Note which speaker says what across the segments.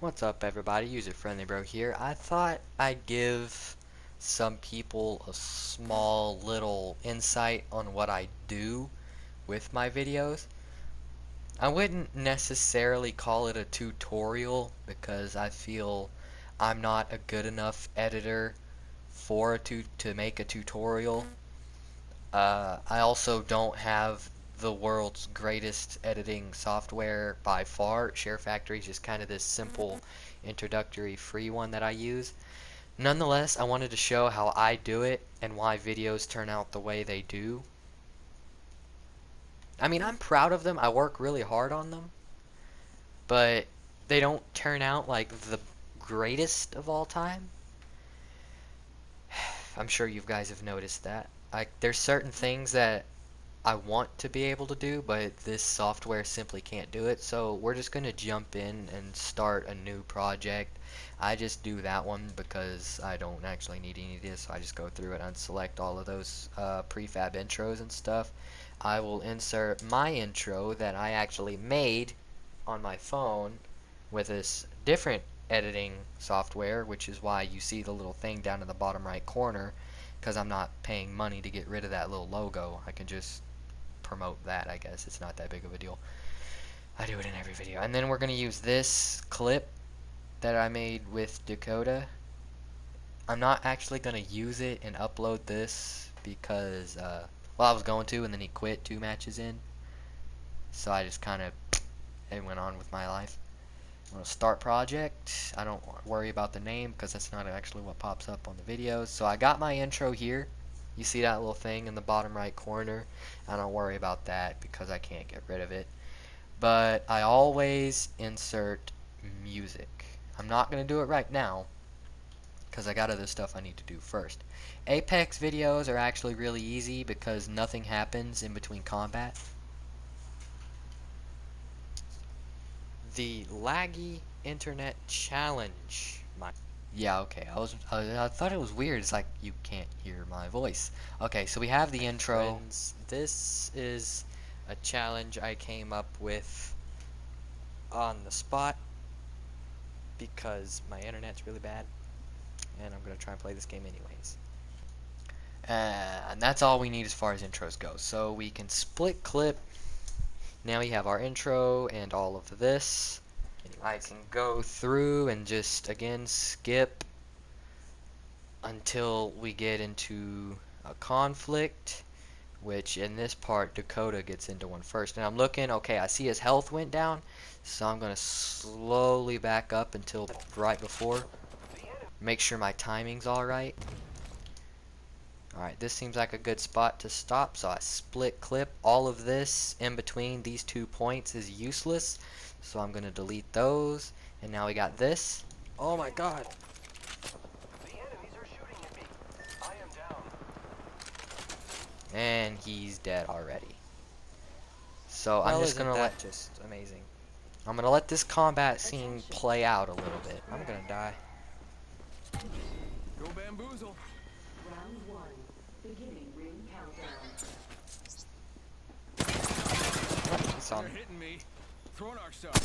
Speaker 1: What's up, everybody? User Friendly Bro here. I thought I'd give some people a small little insight on what I do with my videos. I wouldn't necessarily call it a tutorial because I feel I'm not a good enough editor for to make a tutorial. I also don't have the world's greatest editing software by far. SHAREfactory is just kind of this simple introductory free one that I use. Nonetheless, I wanted to show how I do it and why videos turn out the way they do. I mean, I'm proud of them. I work really hard on them, but they don't turn out like the greatest of all time. I'm sure you guys have noticed that. There's certain things that I want to be able to do, but this software simply can't do it. So we're just going to jump in and start a new project. I just do that one because I don't actually need any of this, so I just go through it and select all of those prefab intros and stuff. I will insert my intro that I actually made on my phone with this different editing software, which is why you see the little thing down in the bottom right corner, because I'm not paying money to get rid of that little logo. I can just promote that, I guess. It's not that big of a deal. I do it in every video. And then we're going to use this clip that I made with Dakota. I'm not actually going to use it and upload this because, well, I was going to, and then he quit 2 matches in. So I just kind of went on with my life. I'm going to start project. I don't worry about the name because that's not actually what pops up on the videos. So I got my intro here. You see that little thing in the bottom right corner? I don't worry about that because I can't get rid of it. But I always insert music. I'm not going to do it right now because I got other stuff I need to do first. Apex videos are actually really easy because nothing happens in between combat. The laggy internet challenge. Yeah, okay. I thought it was weird. It's like you can't hear my voice. Okay, so we have the intro. Friends, this is a challenge I came up with on the spot because my internet's really bad, and I'm gonna try and play this game anyways. And that's all we need as far as intros go. So we can split clip. Now we have our intro and all of this. I can go through and just again skip until we get into a conflict, which in this part Dakota gets into one first. And I'm looking, okay, I see his health went down, so I'm gonna slowly back up until right before. Make sure my timing's alright. Alright, this seems like a good spot to stop, so I split clip. All of this in between these 2 points is useless, so I'm going to delete those. And now we got this. Oh my god!
Speaker 2: The enemies are shooting at me. I am down.
Speaker 1: And he's dead already. So I'm just going to let... just amazing. I'm going to let this combat scene play out a little bit. I'm going to die.
Speaker 2: Go bamboozle.
Speaker 3: Round 1. Beginning ring countdown.
Speaker 1: He saw
Speaker 2: They're
Speaker 1: me.
Speaker 2: hitting me. Throwing ourselves.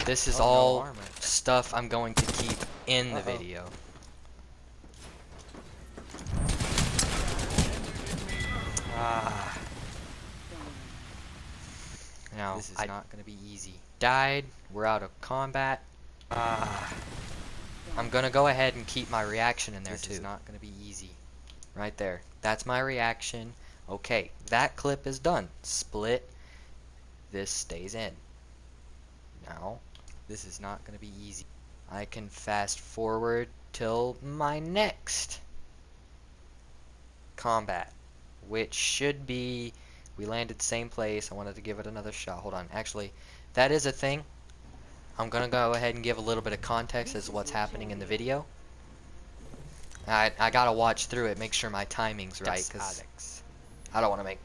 Speaker 1: This is
Speaker 2: Oh, no
Speaker 1: all
Speaker 2: armor.
Speaker 1: stuff I'm going to keep in the video. Ah. Now, this is not going to be easy. Died. We're out of combat. Ah. I'm going to go ahead and keep my reaction in there too. This is not going to be easy. Right there. That's my reaction. Okay, that clip is done. Split. This stays in. Now, this is not going to be easy. I can fast forward till my next combat, which should be... We landed same place. I wanted to give it another shot. Hold on. Actually, that is a thing. I'm going to go ahead and give a little bit of context as to what's happening in the video. I got to watch through it, make sure my timing's right, because I don't want to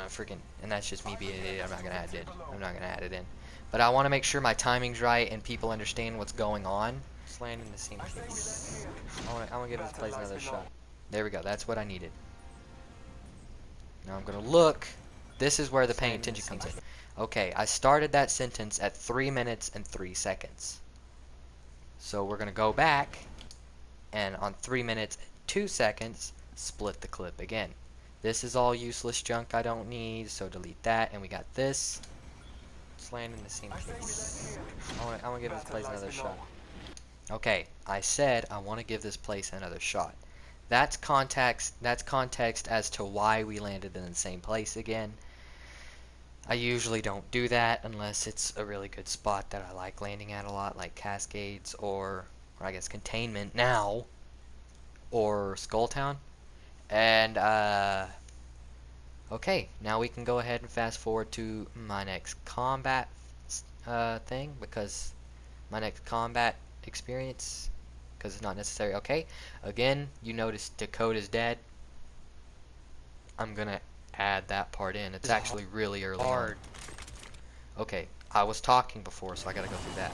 Speaker 1: freaking... And that's just me being an idiot. I'm not going to add it. I'm not going to add it in. But I want to make sure my timing's right and people understand what's going on. Just land in the same place. I want to give this place another shot. There we go. That's what I needed. Now I'm going to look This is where the paying
Speaker 4: Same,
Speaker 1: attention comes in.
Speaker 4: same.
Speaker 1: Okay, I started that sentence at 3 minutes and 3 seconds. So we're going to go back, and on 3 minutes and 2 seconds, split the clip again. This is all useless junk I don't need, so delete that. And we got this. Let's land in the same place. I want to give this place another shot. Okay, I said I want to give this place another shot. That's context as to why we landed in the same place again. I usually don't do that unless it's a really good spot that I like landing at a lot, like Cascades or I guess Containment now, or Skulltown. And okay, now we can go ahead and fast forward to my next combat thing, because my next combat experience, because it's not necessary. Okay, again, you notice Dakota's dead. I'm gonna add that part in. It's actually really early on. Okay, I was talking before, so I gotta go through that.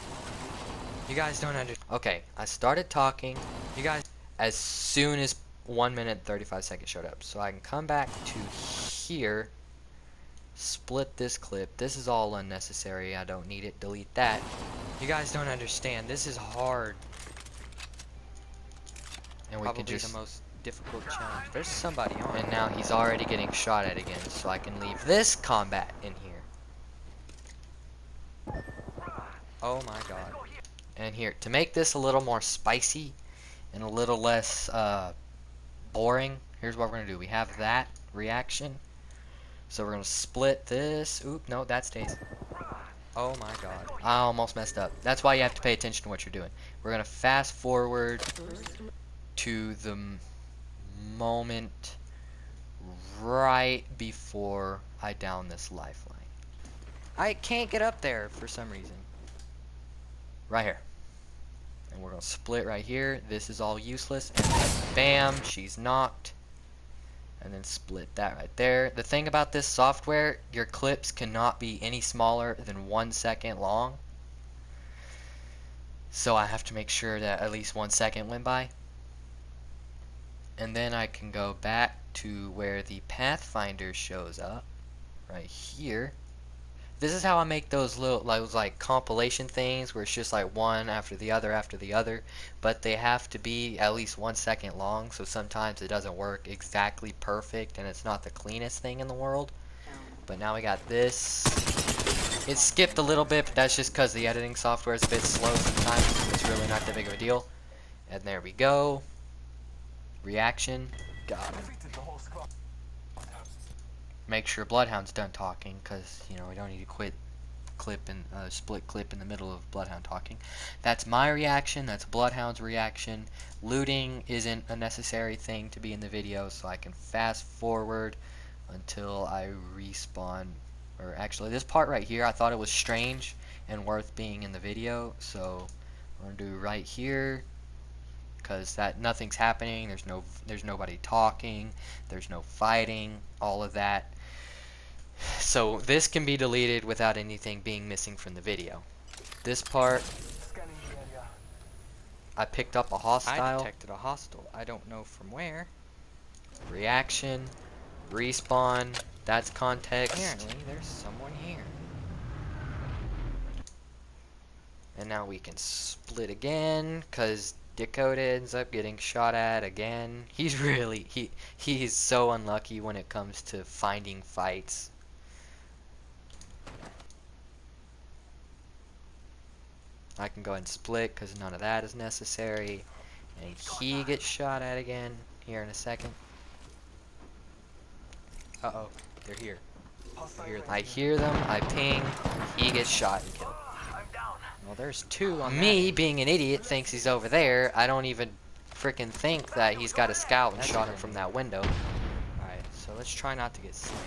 Speaker 1: You guys don't understand. Okay, I started talking. You guys, as soon as 1 minute 35 seconds showed up, so I can come back to here, split this clip. This is all unnecessary. I don't need it. Delete that. You guys don't understand. This is hard. And we
Speaker 4: Probably
Speaker 1: can just
Speaker 4: the most difficult challenge. There's somebody on.
Speaker 1: and now he's already getting shot at again, so I can leave this combat in here.
Speaker 4: Oh my god.
Speaker 1: And here, to make this a little more spicy and a little less boring, here's what we're going to do. We have that reaction. So we're going to split this. Oop, no, that stays.
Speaker 4: Oh my god.
Speaker 1: I almost messed up. That's why you have to pay attention to what you're doing. We're going to fast forward to the moment right before I down this lifeline.
Speaker 4: I can't get up there for some reason.
Speaker 1: Right here. And we're going to split right here. This is all useless. And then bam, she's knocked. And then split that right there. The thing about this software, your clips cannot be any smaller than 1 second long. So I have to make sure that at least 1 second went by. And then I can go back to where the Pathfinder shows up. Right here. This is how I make those little like compilation things where it's just like one after the other, but they have to be at least 1 second long, so sometimes it doesn't work exactly perfect and it's not the cleanest thing in the world. But now we got this. It skipped a little bit, but that's just because the editing software is a bit slow sometimes. It's really not that big of a deal. And there we go. Reaction. Got him. Make sure Bloodhound's done talking, because you know we don't need to split clip in the middle of Bloodhound talking. That's my reaction. That's Bloodhound's reaction. Looting isn't a necessary thing to be in the video, so I can fast forward until I respawn. Or actually, this part right here, I thought it was strange and worth being in the video, so I'm gonna do right here, because that nothing's happening. There's nobody talking. There's no fighting. All of that. So this can be deleted without anything being missing from the video. This part, I picked up a
Speaker 4: I
Speaker 1: hostile.
Speaker 4: detected a hostile. I don't know from where.
Speaker 1: Reaction, respawn, that's context.
Speaker 4: Apparently, there's someone here.
Speaker 1: And now we can split again, because Dakota ends up getting shot at again. He's really, he's so unlucky when it comes to finding fights. I can go ahead and split because none of that is necessary. And he gets shot at again here in a second. Uh-oh, they're here. I hear them, I ping, he gets shot and killed.
Speaker 4: Well, there's two on
Speaker 1: Me,
Speaker 4: that.
Speaker 1: being an idiot, thinks he's over there. I don't even freaking think that he's got a scout and
Speaker 4: That's
Speaker 1: shot him
Speaker 4: okay.
Speaker 1: from that window.
Speaker 4: Alright, so let's try not to get sniped.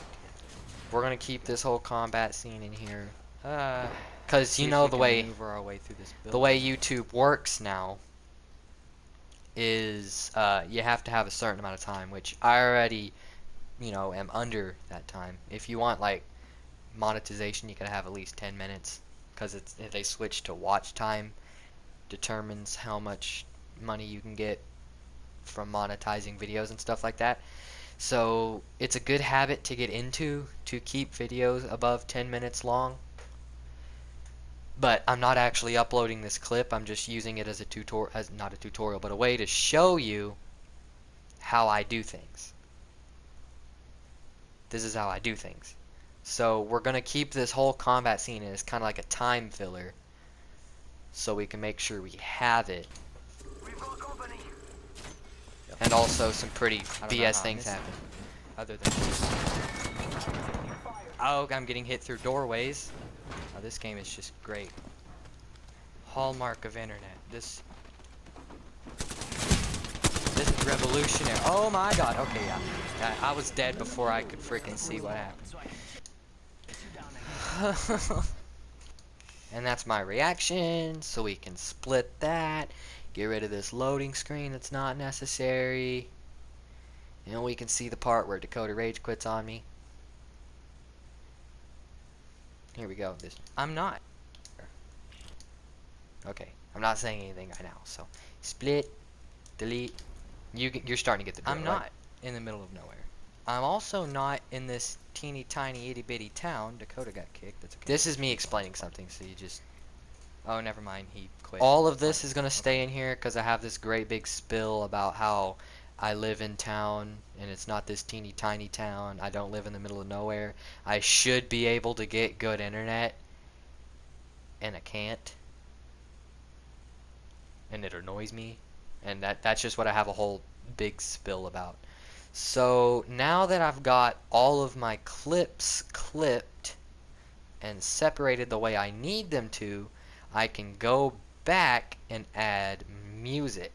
Speaker 1: We're gonna keep this whole combat scene in here.
Speaker 4: Because
Speaker 1: Cause you know the way
Speaker 4: maneuver our way through this
Speaker 1: the way
Speaker 4: building.
Speaker 1: YouTube works now is you have to have a certain amount of time, which I already, you know, am under that time. If you want like monetization, you gotta have at least 10 minutes, because it's if they switch to watch time, determines how much money you can get from monetizing videos and stuff like that. So it's a good habit to get into to keep videos above 10 minutes long. But I'm not actually uploading this clip. I'm just using it as a tutorial, as not a tutorial, but a way to show you how I do things. This is how I do things. So we're going to keep this whole combat scene as kind of like a time filler so we can make sure we have it.
Speaker 2: We've got company.
Speaker 1: And also some pretty
Speaker 4: I don't know
Speaker 1: BS
Speaker 4: how I
Speaker 1: things
Speaker 4: missed it.
Speaker 1: happen.
Speaker 4: Other than oh, I'm getting hit through doorways. Oh, this game is just great. Hallmark of internet. This is revolutionary. Oh my god. Okay, yeah. I was dead before I could freaking see what happened. And that's my reaction, so we can split that. Get rid of this loading screen that's not necessary. And we can see the part where Dakota rage quits on me. Here we go. I'm not. Okay, I'm not saying anything right now. So split, delete. You're starting to get the drill. I'm
Speaker 1: right?
Speaker 4: not in the middle of nowhere. I'm also not in this teeny tiny itty bitty town. Dakota got kicked. That's okay.
Speaker 1: This is me explaining something, so you just.
Speaker 4: Oh, never mind. He quit.
Speaker 1: All of this
Speaker 4: Fine.
Speaker 1: is gonna stay in here because I have this great big spill about how I live in town and it's not this teeny tiny town. I don't live in the middle of nowhere. I should be able to get good internet, and I can't. And it annoys me, and that's just what I have a whole big spill about. So now that I've got all of my clips clipped and separated the way I need them to, I can go back and add music.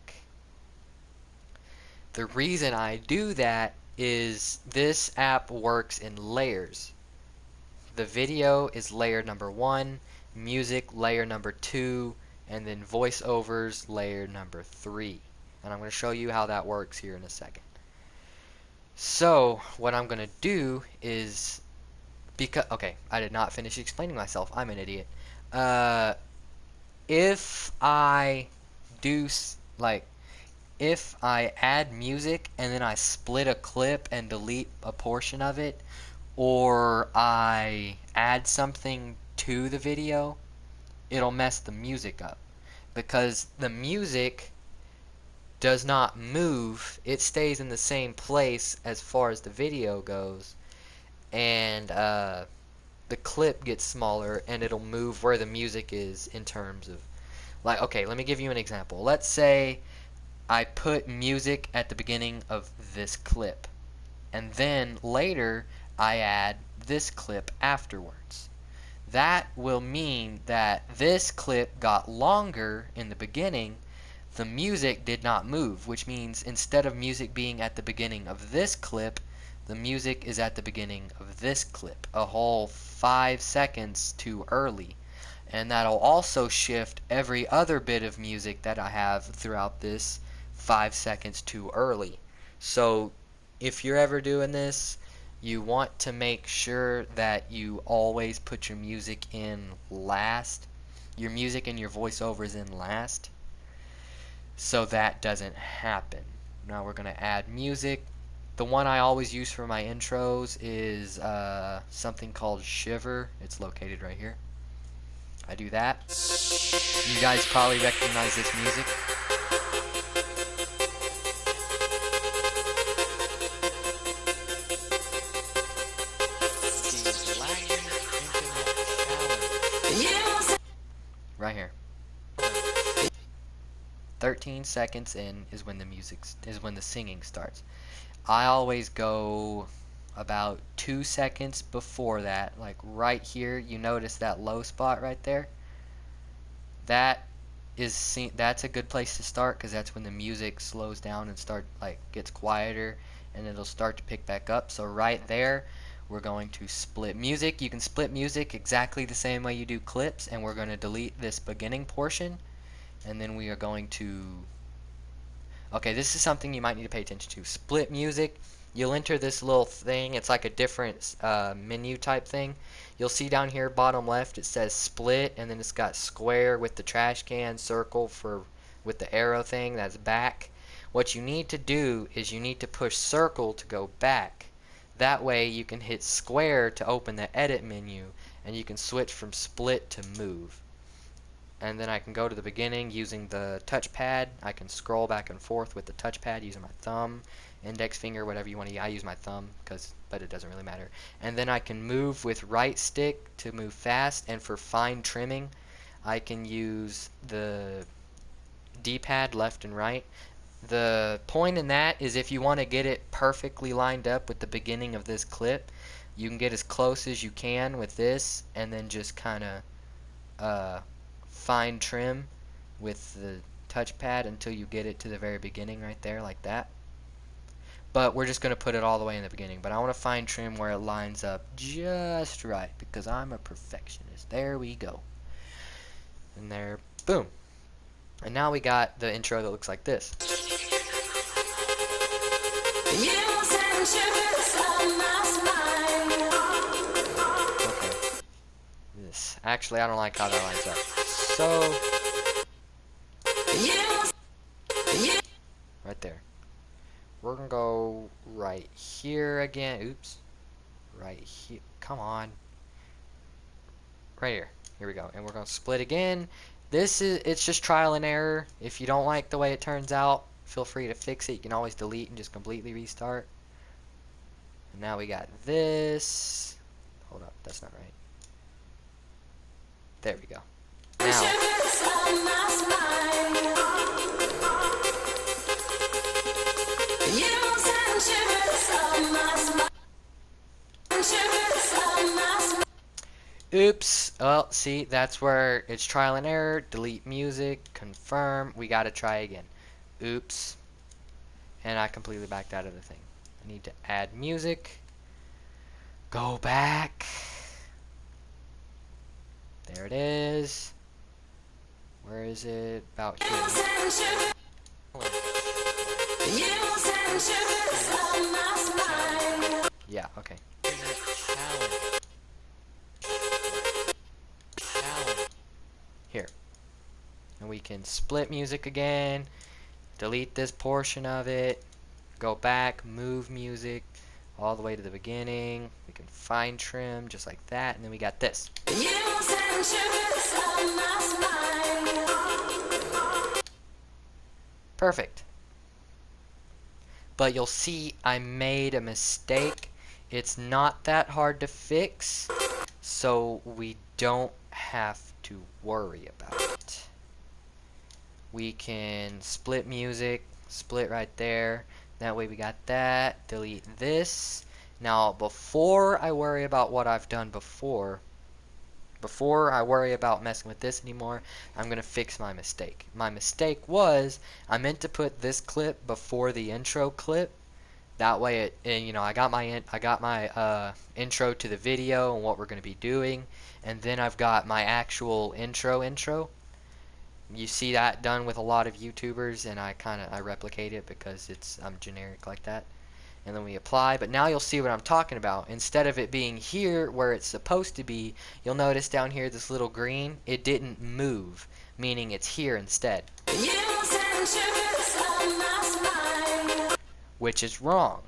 Speaker 1: The reason I do that is this app works in layers. The video is layer number 1, music layer number 2, and then voiceovers layer number 3. And I'm going to show you how that works here in a second. So what I'm going to do is, okay, I did not finish explaining myself. I'm an idiot. If I do if I add music and then I split a clip and delete a portion of it, or I add something to the video, it'll mess the music up because the music does not move. It stays in the same place as far as the video goes, and the clip gets smaller and it'll move where the music is in terms of, like, okay, let me give you an example. Let's say I put music at the beginning of this clip, and then later I add this clip afterwards. That will mean that this clip got longer in the beginning. The music did not move, which means instead of music being at the beginning of this clip, the music is at the beginning of this clip, a whole 5 seconds too early. And that'll also shift every other bit of music that I have throughout this 5 seconds too early. So if you're ever doing this, you want to make sure that you always put your music in last. Your music and your voiceovers in last, so that doesn't happen. Now we're going to add music. The one I always use for my intros is something called Shiver. It's located right here. I do that. You guys probably recognize this music. Right here. 13 seconds in is when the singing starts. I always go about 2 seconds before that, like right here. You notice that low spot right there? That's a good place to start because that's when the music slows down and gets quieter, and it'll start to pick back up. So right there, we're going to split music. You can split music exactly the same way you do clips, and we're going to delete this beginning portion, and then we are going to, okay, this is something you might need to pay attention to. Split music, you'll enter this little thing. It's like a different menu type thing. You'll see down here bottom left it says split, and then it's got square with the trash can, circle with the arrow thing, that's back. What you need to do is you need to push circle to go back. That way you can hit square to open the edit menu, and you can switch from split to move. And then I can go to the beginning using the touchpad. I can scroll back and forth with the touchpad using my thumb, index finger, whatever you want to use. I use my thumb, but it doesn't really matter. And then I can move with right stick to move fast, and for fine trimming I can use the D-pad left and right. The point in that is if you want to get it perfectly lined up with the beginning of this clip, you can get as close as you can with this, and then just kind of fine trim with the touchpad until you get it to the very beginning right there, like that. But we're just going to put it all the way in the beginning. But I want to fine trim where it lines up just right, because I'm a perfectionist. There we go. And there, boom. And now we got the intro that looks like this. Okay. This. Actually, I don't like how that lines up. So, right there. We're gonna go right here again. Oops. Right here. Come on. Right here. Here we go. And we're gonna split again. It's just trial and error. If you don't like the way it turns out, feel free to fix it. You can always delete and just completely restart. And now we got this. Hold up, that's not right. There we go. Now, oops. Well, see, that's where it's trial and error. Delete music, confirm. We gotta try again. Oops. And I completely backed out of the thing. I need to add music. Go back. There it is. Where is it? About here. Yeah, okay. Here. And we can split music again. Delete this portion of it. Go back, move music all the way to the beginning. We can fine trim just like that, and then we got this. Perfect. But you'll see I made a mistake. It's not that hard to fix, so we don't have to worry about it. We can split music, split right there. That way we got that. Delete this. Now, before I worry about what I've done before I worry about messing with this anymore, I'm going to fix my mistake. My mistake was I meant to put this clip before the intro clip. That way I got my intro to the video and what we're going to be doing, and then I've got my actual intro. You see that done with a lot of YouTubers, and I replicate it because I'm generic like that. And then we apply, but now you'll see what I'm talking about. Instead of it being here where it's supposed to be, you'll notice down here this little green, it didn't move, meaning it's here instead. Which is wrong.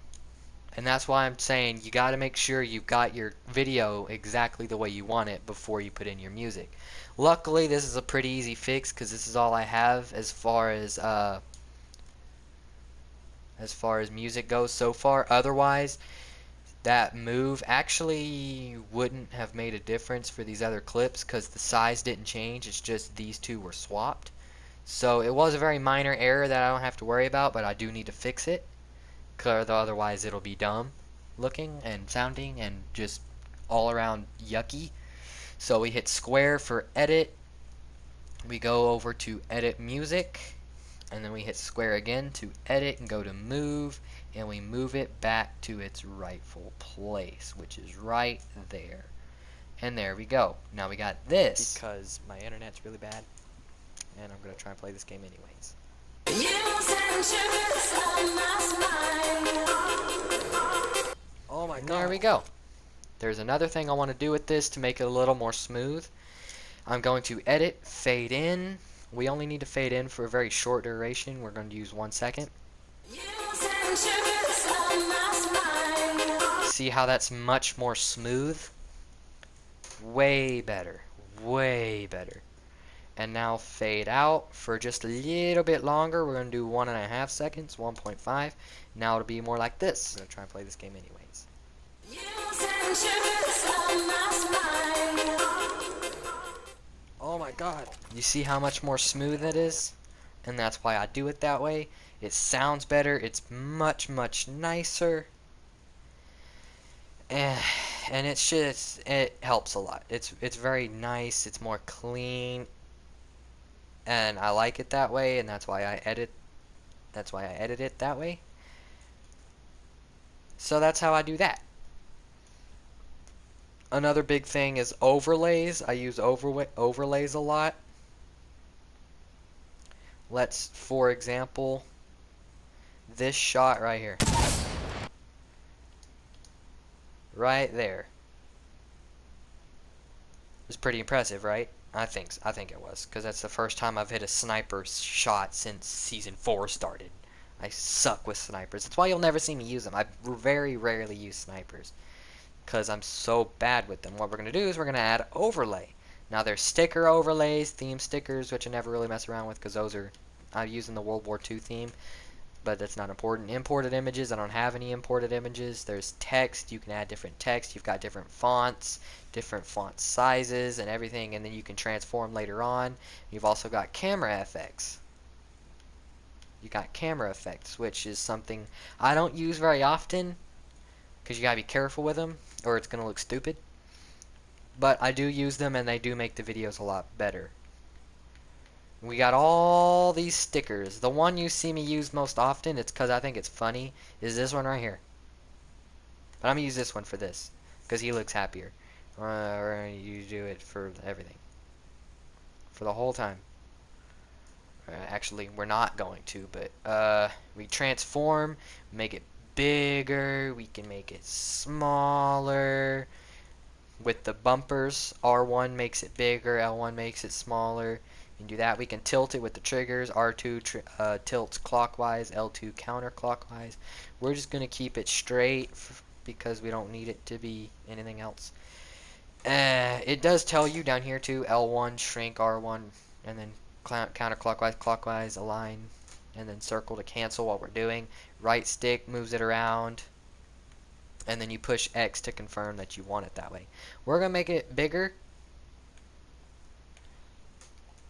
Speaker 1: And that's why I'm saying you got to make sure you've got your video exactly the way you want it before you put in your music. Luckily, this is a pretty easy fix because this is all I have as far as music goes so far. Otherwise, that move actually wouldn't have made a difference for these other clips because the size didn't change. It's just these two were swapped. So it was a very minor error that I don't have to worry about, but I do need to fix it. Because otherwise it'll be dumb looking and sounding and just all around yucky. So we hit square for edit. We go over to edit music. And then we hit square again to edit and go to move. And we move it back to its rightful place, which is right there. And there we go. Now we got this. Because my internet's really bad. And I'm going to try and play this game anyways. Oh my god. There we go. There's another thing I want to do with this to make it a little more smooth. I'm going to edit, fade in. We only need to fade in for a very short duration. We're going to use 1 second. See how that's much more smooth? Way better. Way better. And now fade out for just a little bit longer. We're going to do 1.5 seconds, 1.5. Now it'll be more like this. I'm going to try and play this game anyways. Oh my god. You see how much more smooth it is? And that's why I do it that way. It sounds better. It's much, much nicer. And it's just, it helps a lot. It's very nice. It's more clean. And I like it that way, and that's why I edit it that way. So that's how I do that. Another big thing is overlays. I use overlays a lot. Let's, for example, this shot right here. Right there. It's pretty impressive, right? I think it was, because that's the first time I've hit a sniper shot since Season 4 started. I suck with snipers. That's why you'll never see me use them. I very rarely use snipers, because I'm so bad with them. What we're going to do is we're going to add overlay. Now there's sticker overlays, theme stickers, which I never really mess around with, because those are, I'm using the World War II theme, but that's not important. Imported images, I don't have any imported images. There's text, you can add different text. You've got different fonts, different font sizes, and everything, and then you can transform later on. You've also got camera effects. You got camera effects, which is something I don't use very often, because you gotta be careful with them, or it's gonna look stupid. But I do use them, and they do make the videos a lot better. We got all these stickers. The one you see me use most often, it's because I think it's funny, is this one right here. But I'm going to use this one for this, because he looks happier. Or you do it for everything. For the whole time. Actually, we're not going to, but we transform, make it bigger, we can make it smaller. With the bumpers, R1 makes it bigger, L1 makes it smaller. You can do that. We can tilt it with the triggers. R2 tilts clockwise, L2 counterclockwise. We're just going to keep it straight because we don't need it to be anything else. It does tell you down here too, L1 shrink R1, and then counterclockwise, clockwise, align, and then circle to cancel what we're doing. Right stick moves it around, and then you push X to confirm that you want it that way. We're going to make it bigger.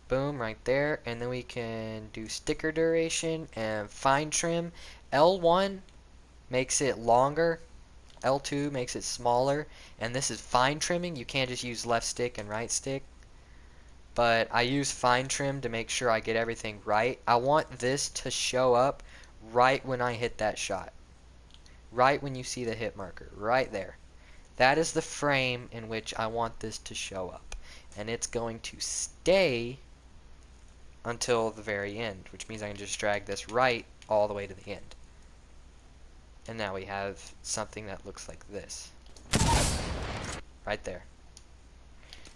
Speaker 1: Boom, right there. And then we can do sticker duration and fine trim. L1 makes it longer. L2 makes it smaller. And this is fine trimming. You can't just use left stick and right stick. But I use fine trim to make sure I get everything right. I want this to show up right when I hit that shot. Right when you see the hit marker. Right there. That is the frame in which I want this to show up. And it's going to stay until the very end, which means I can just drag this right all the way to the end. And now we have something that looks like this. Right there.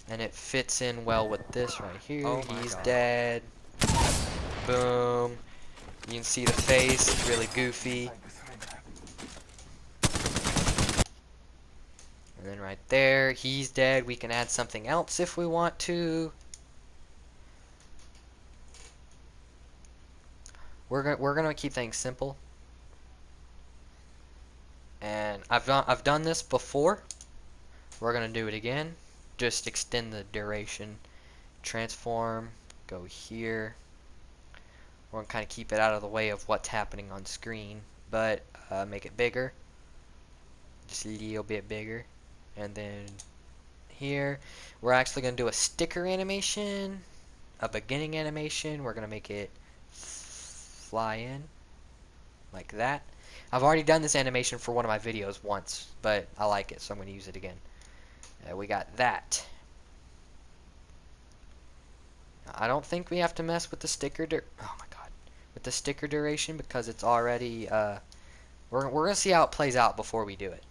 Speaker 1: And it fits in well with this right here.
Speaker 4: Oh my
Speaker 1: He's
Speaker 4: God.
Speaker 1: dead. Boom. You can see the face, it's really goofy. And then right there, he's dead. We can add something else if we want to. We're gonna keep things simple. And I've done this before. We're gonna do it again. Just extend the duration. Transform. Go here. We're gonna kind of keep it out of the way of what's happening on screen, but make it bigger. Just a little bit bigger. And then here, we're actually gonna do a sticker animation, a beginning animation. We're gonna make it fly in like that. I've already done this animation for one of my videos once, but I like it, so I'm going to use it again. We got that. I don't think we have to mess with the sticker with the sticker duration, because it's already we're going to see how it plays out before we do it.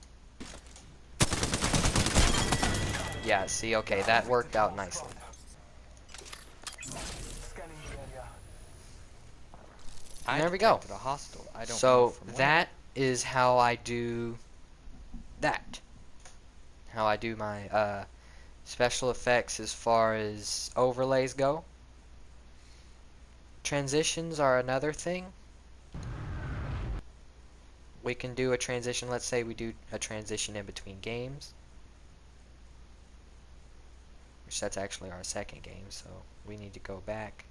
Speaker 1: Yeah, see, okay, that worked out nicely.
Speaker 4: I
Speaker 1: there we go.
Speaker 4: detected a hostile. I don't know
Speaker 1: So
Speaker 4: from where.
Speaker 1: that is how I do that. How I do my special effects as far as overlays go. Transitions are another thing. We can do a transition. Let's say we do a transition in between games, which that's actually our second game, so we need to go back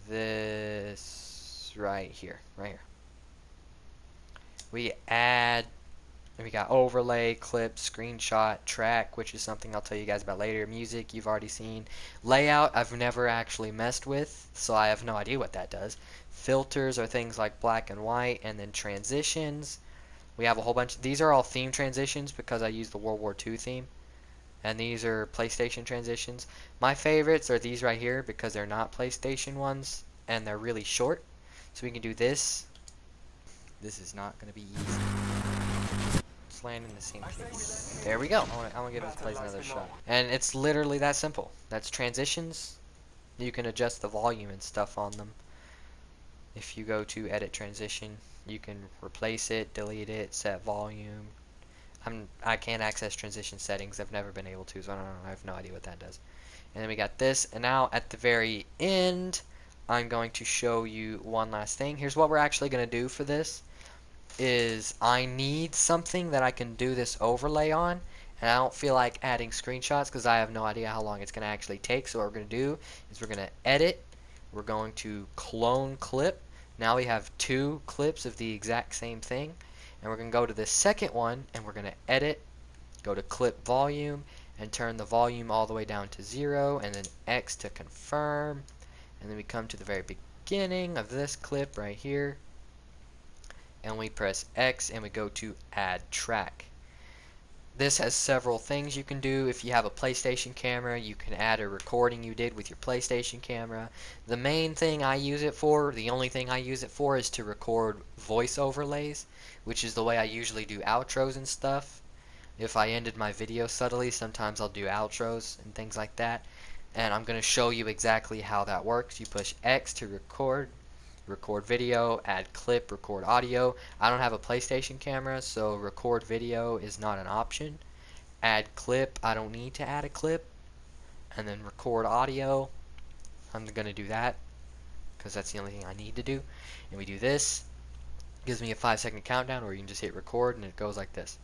Speaker 1: this right here. We add, we got overlay, clip, screenshot, track, which is something I'll tell you guys about later. Music, you've already seen. Layout, I've never actually messed with, so I have no idea what that does. Filters are things like black and white, and then transitions. We have a whole bunch. These are all theme transitions because I use the World War II theme. And these are PlayStation transitions. My favorites are these right here because they're not PlayStation ones and they're really short. So we can do this. This is not going to be easy. Let's land in the same place. There we go. I want to give this place another shot. And it's literally that simple. That's transitions. You can adjust the volume and stuff on them. If you go to edit transition, you can replace it, delete it, set volume. I can't access transition settings. I've never been able to, so I have no idea what that does. And then we got this, and now at the very end, I'm going to show you one last thing. Here's what we're actually going to do for this. Is I need something that I can do this overlay on, and I don't feel like adding screenshots because I have no idea how long it's going to actually take. So what we're going to do is we're going to edit. We're going to clone clip. Now we have two clips of the exact same thing. And we're going to go to the second one and we're going to edit, go to clip volume, and turn the volume all the way down to 0, and then X to confirm. And then we come to the very beginning of this clip right here, and we press X and we go to add track. This has several things you can do. If you have a PlayStation camera, you can add a recording you did with your PlayStation camera. The main thing I use it for, the only thing I use it for, is to record voice overlays, which is the way I usually do outros and stuff. If I ended my video subtly, sometimes I'll do outros and things like that. And I'm going to show you exactly how that works. You push X to record, record video, add clip, record audio. I don't have a PlayStation camera, so record video is not an option. Add clip, I don't need to add a clip. And then record audio, I'm going to do that because that's the only thing I need to do. And we do this. It gives me a 5-second countdown, or you can just hit record and it goes like this.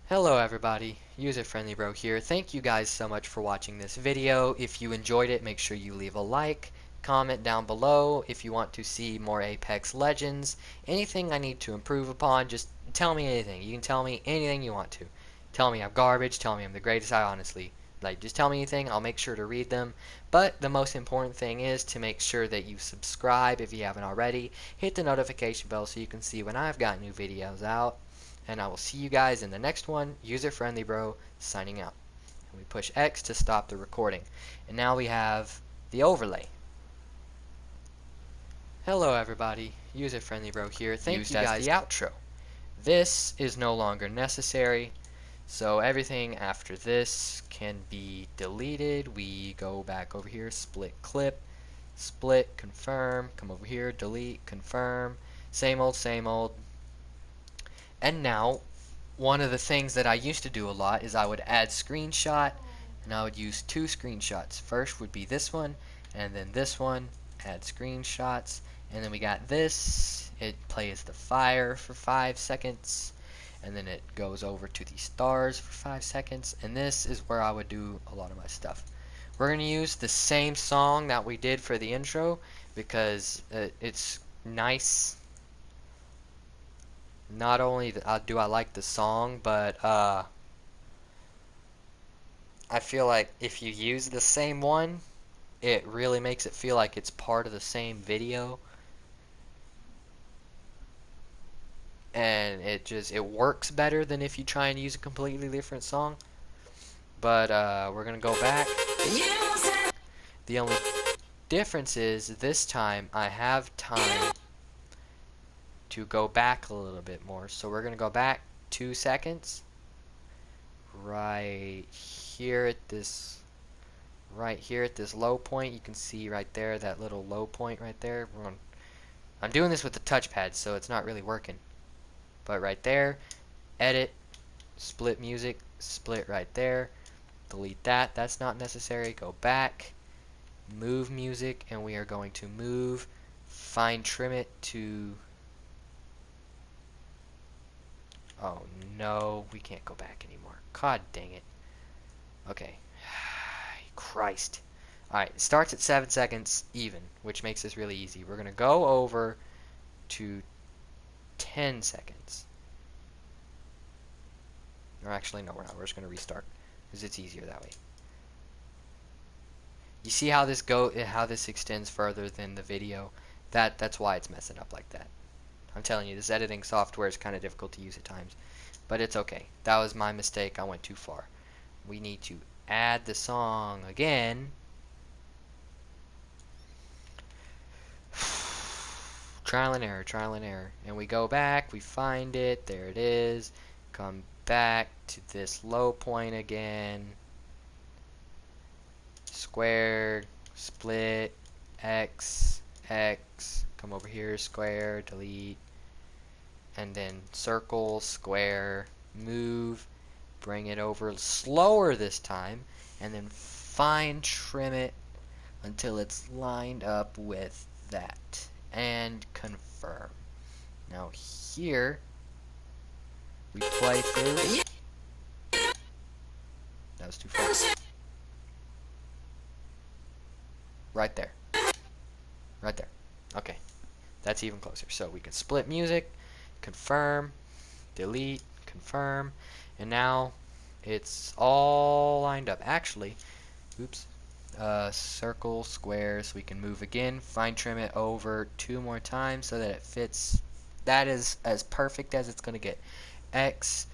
Speaker 1: Hello everybody, User Friendly Bro here. Thank you guys so much for watching this video. If you enjoyed it, make sure you leave a like. Comment down below if you want to see more Apex Legends. Anything I need to improve upon, just tell me anything. You can tell me anything you want to. Tell me I'm garbage, tell me I'm the greatest. I honestly, just tell me anything, I'll make sure to read them. But the most important thing is to make sure that you subscribe if you haven't already. Hit the notification bell so you can see when I've got new videos out. And I will see you guys in the next one. User Friendly Bro signing out. And we push X to stop the recording. And now we have the overlay. Hello everybody, User Friendly Bro here. Thank you guys. The outro. This is no longer necessary, so everything after this can be deleted. We go back over here, split clip, split, confirm, come over here, delete, confirm, same old, same old. And now, one of the things that I used to do a lot is I would add screenshot, and I would use two screenshots. First would be this one, and then this one, add screenshots. And then we got this, it plays the fire for 5 seconds, and then it goes over to the stars for 5 seconds, and this is where I would do a lot of my stuff. We're going to use the same song that we did for the intro, because it's nice. Not only do I like the song, but I feel like if you use the same one, it really makes it feel like it's part of the same video. And it works better than if you try and use a completely different song. But we're gonna go back. The only difference is this time I have time to go back a little bit more. So we're gonna go back 2 seconds right here at this right here at this low point. You can see right there, that little low point right there. I'm doing this with the touchpad, so it's not really working. But right there, edit, split music, split right there. Delete that, that's not necessary. Go back, move music, and we are going to move, fine trim it to... Oh no, we can't go back anymore. God dang it. Okay. Christ. Alright, it starts at 7 seconds even, which makes this really easy. We're going to go over to 10 seconds. Or actually, no, we're not. We're just going to restart because it's easier that way. You see how this extends further than the video? That's why it's messing up like that. I'm telling you, this editing software is kind of difficult to use at times, but it's okay. That was my mistake. I went too far. We need to add the song again. Trial and error, and we go back, we find it, there it is, come back to this low point again, square, split, X, come over here, square, delete, and then circle, square, move, bring it over slower this time, and then fine trim it until it's lined up with that. And confirm. Now here we play through. That was too fast. Right there. Right there. Okay. That's even closer. So we can split music, confirm, delete, confirm, and now it's all lined up. Actually, oops. Circle, square, so we can move again, fine trim it over 2 more times so that it fits. That is as perfect as it's going to get. X,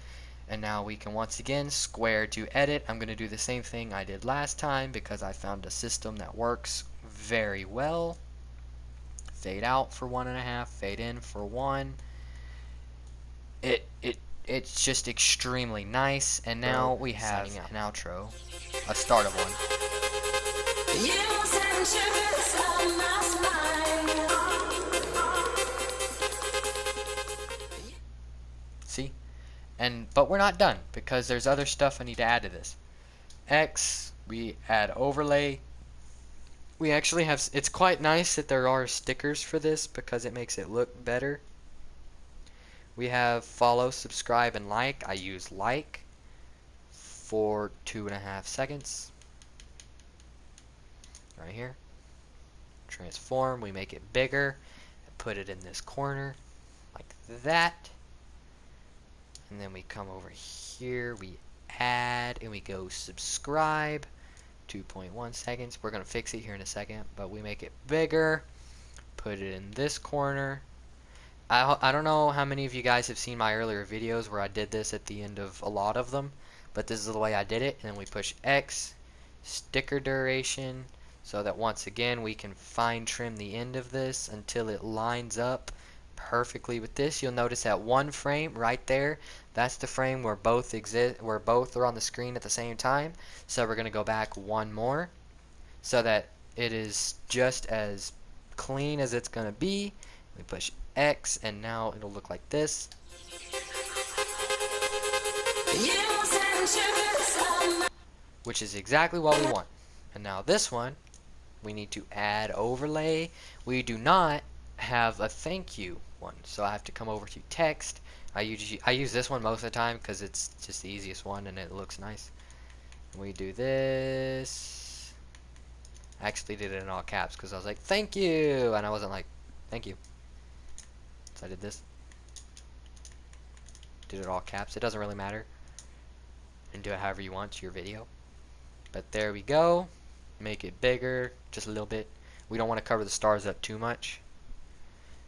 Speaker 1: and now we can once again square to edit. I'm going to do the same thing I did last time because I found a system that works very well. Fade out for 1.5, fade in for 1. It's just extremely nice, and now we have an outro, a start of one. See? But we're not done because there's other stuff I need to add to this. X, we add overlay. We actually have, it's quite nice that there are stickers for this because it makes it look better. We have follow, subscribe, and like. I use like for 2.5 seconds. Right here. Transform, we make it bigger and put it in this corner like that. And then we come over here, we add, and we go subscribe. 2.1 seconds. We're going to fix it here in a second, but we make it bigger, put it in this corner. I don't know how many of you guys have seen my earlier videos where I did this at the end of a lot of them, but this is the way I did it. And then we push X, sticker duration, so that once again we can fine trim the end of this until it lines up perfectly with this. You'll notice that one frame right there, that's the frame where both are on the screen at the same time. So we're going to go back one more so that it is just as clean as it's going to be. We push X, and now it'll look like this. Which is exactly what we want. And now this one, we need to add overlay. We do not have a thank you one, so I have to come over to text. I use this one most of the time because it's just the easiest one and it looks nice. We do this. I actually did it in all caps because I was like, thank you, and I wasn't like, thank you. So I did this. Did it all caps. It doesn't really matter. And do it however you want to your video. But there we go. Make it bigger, just a little bit. We don't want to cover the stars up too much.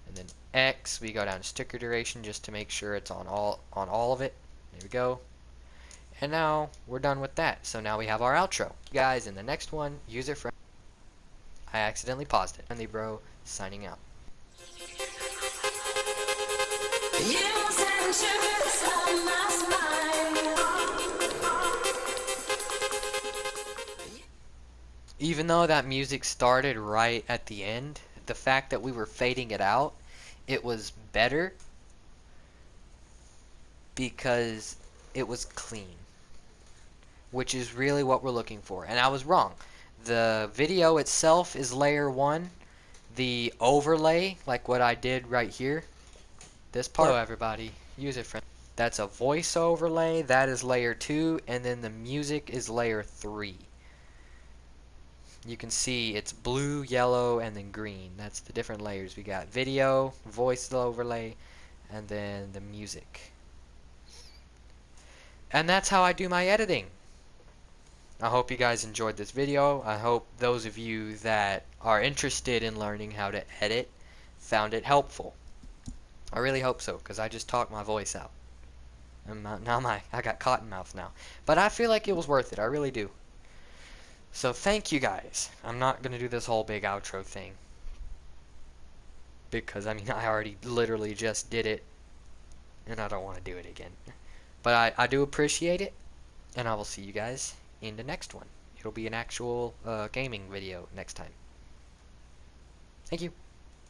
Speaker 1: And then X, we go down to sticker duration just to make sure it's on all of it. There we go. And now we're done with that. So now we have our outro. Guys, in the next one, user friendly. I accidentally paused it. Friendly bro, signing out. Even though that music started right at the end, the fact that we were fading it out, it was better because it was clean, which is really what we're looking for. And I was wrong. The video itself is layer 1. The overlay, like what I did right here, this part. Hello everybody, use it friend. That's a voice overlay, that is layer 2, and then the music is layer 3. You can see it's blue, yellow, and then green. That's the different layers. We got video, voice overlay, and then the music. And that's how I do my editing. I hope you guys enjoyed this video. I hope those of you that are interested in learning how to edit found it helpful. I really hope so, because I just talked my voice out. And I got cotton mouth now. But I feel like it was worth it. I really do. So thank you guys. I'm not going to do this whole big outro thing. Because, I mean, I already literally just did it. And I don't want to do it again. But I do appreciate it. And I will see you guys in the next one. It'll be an actual gaming video next time. Thank you.